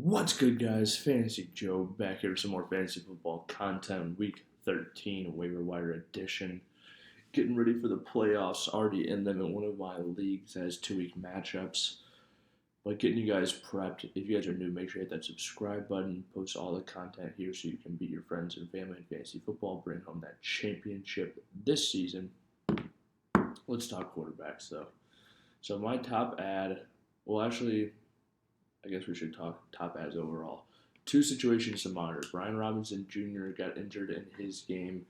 What's good, guys? Fantasy Joe back here with some more fantasy football content. Week 13 waiver wire edition. Getting ready for the playoffs. Already in them in one of my leagues that has 2-week matchups. But getting you guys prepped. If you guys are new, make sure you hit that subscribe button. Post all the content here so you can beat your friends and family in fantasy football. Bring home that championship this season. Let's talk quarterbacks, though. So my top ad, well, actually, I guess we should talk top ads overall. Two situations to monitor. Brian Robinson Jr. got injured in his game,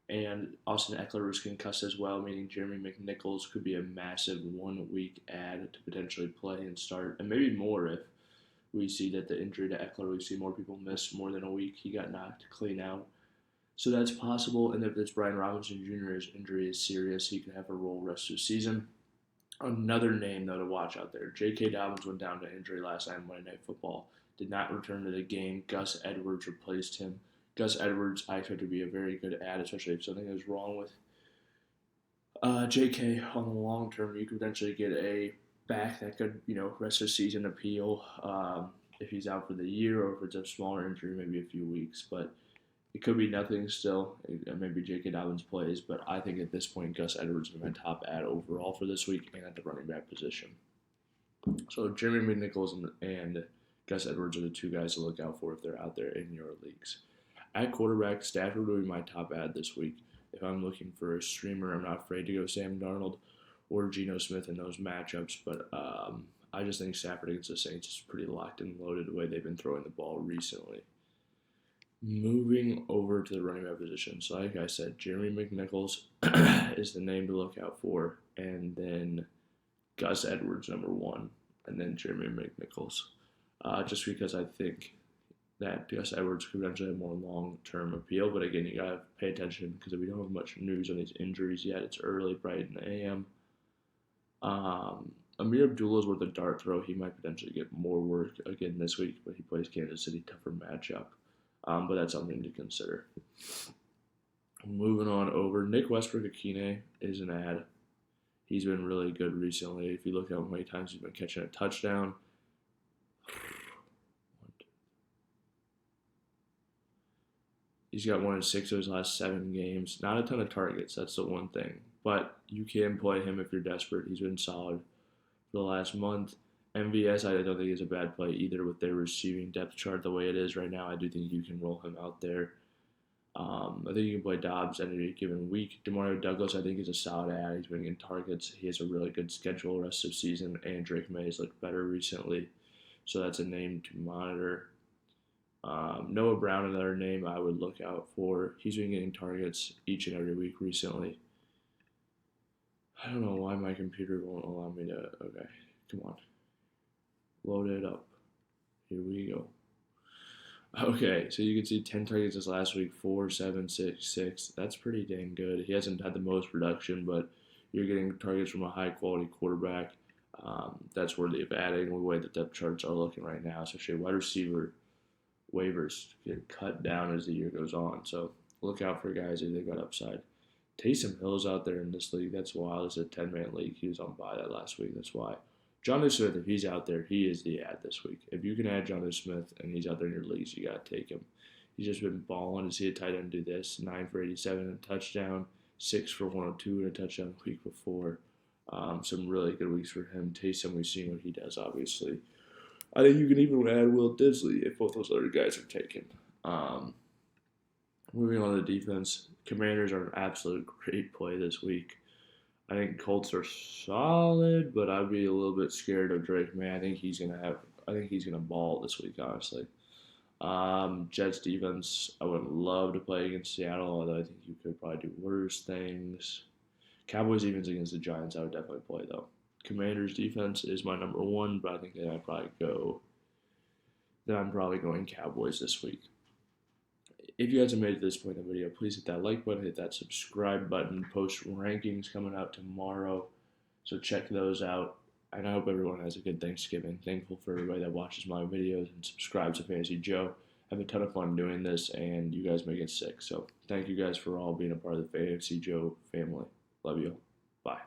and Austin Eckler was concussed as well, meaning Jeremy McNichols could be a massive 1-week ad to potentially play and start, and maybe more if we see that the injury to Eckler, we see more people miss more than a week. He got knocked clean out. So that's possible, and if it's Brian Robinson Jr.'s injury is serious, he could have a role rest of the season. Another name, though, to watch out there. J.K. Dobbins went down to injury last night on Monday Night Football. Did not return to the game. Gus Edwards replaced him. Gus Edwards, I expect to be a very good ad, especially if something is wrong with J.K. on the long term. You could potentially get a back that could, rest of the season appeal if he's out for the year, or if it's a smaller injury, maybe a few weeks. But it could be nothing still. Maybe J.K. Dobbins plays, but I think at this point, Gus Edwards is my top ad overall for this week and at the running back position. So Jeremy McNichols and Gus Edwards are the two guys to look out for if they're out there in your leagues. At quarterback, Stafford will be my top ad this week. If I'm looking for a streamer, I'm not afraid to go Sam Darnold or Geno Smith in those matchups, but I just think Stafford against the Saints is pretty locked and loaded the way they've been throwing the ball recently. Moving over to the running back position. So like I said, Jeremy McNichols is the name to look out for, and then Gus Edwards, number one, and then Jeremy McNichols. Just because I think that Gus Edwards could eventually have more long-term appeal, but again, you got to pay attention because we don't have much news on these injuries yet. It's early, bright in the AM. Amir Abdullah is worth a dart throw. He might potentially get more work again this week, but he plays Kansas City, tougher matchup. But that's something to consider. Moving on over, Nick Westbrook-Akine is an ad. He's been really good recently. If you look at how many times he's been catching a touchdown, he's got 1 in 6 of his last 7 games. Not a ton of targets, that's the one thing. But you can play him if you're desperate. He's been solid for the last month. MVS, I don't think is a bad play either with their receiving depth chart the way it is right now. I do think you can roll him out there. I think you can play Dobbs any given week. Demario Douglas, I think, is a solid ad. He's been getting targets. He has a really good schedule rest of the season, and Drake May has looked better recently. So that's a name to monitor. Noah Brown, another name I would look out for. He's been getting targets each and every week recently. I don't know why my computer won't allow me to. Okay, come on. Load it up. Here we go. Okay, so you can see 10 targets this last week, 4, 7, 6, 6. That's pretty dang good. He hasn't had the most production, but you're getting targets from a high-quality quarterback. That's worthy of adding the way the depth charts are looking right now, especially wide receiver waivers get cut down as the year goes on. So look out for guys if they got upside. Taysom Hill's out there in this league. That's wild. It's a 10-man league. He was on bye that last week. That's why. Jonnu Smith, if he's out there, he is the ad this week. If you can add Jonnu Smith and he's out there in your leagues, you got to take him. He's just been balling to see a tight end do this. 9 for 87 and a touchdown, 6 for 102 and a touchdown the week before. Some really good weeks for him. Taysom, we've seen what he does, obviously. I think you can even add Will Disley if both those other guys are taken. Moving on to defense, Commanders are an absolute great play this week. I think Colts are solid, but I'd be a little bit scared of Drake May. I think he's gonna ball this week, honestly. Jets defense, I would love to play against Seattle, although I think you could probably do worse things. Cowboys defense against the Giants, I would definitely play though. Commanders defense is my number one, but I think that I'm probably going Cowboys this week. If you guys have made it to this point in the video, please hit that like button, hit that subscribe button. Post rankings coming out tomorrow, so check those out. And I hope everyone has a good Thanksgiving. Thankful for everybody that watches my videos and subscribes to Fantasy Joe. I have a ton of fun doing this, and you guys make it sick. So thank you guys for all being a part of the Fantasy Joe family. Love you. Bye.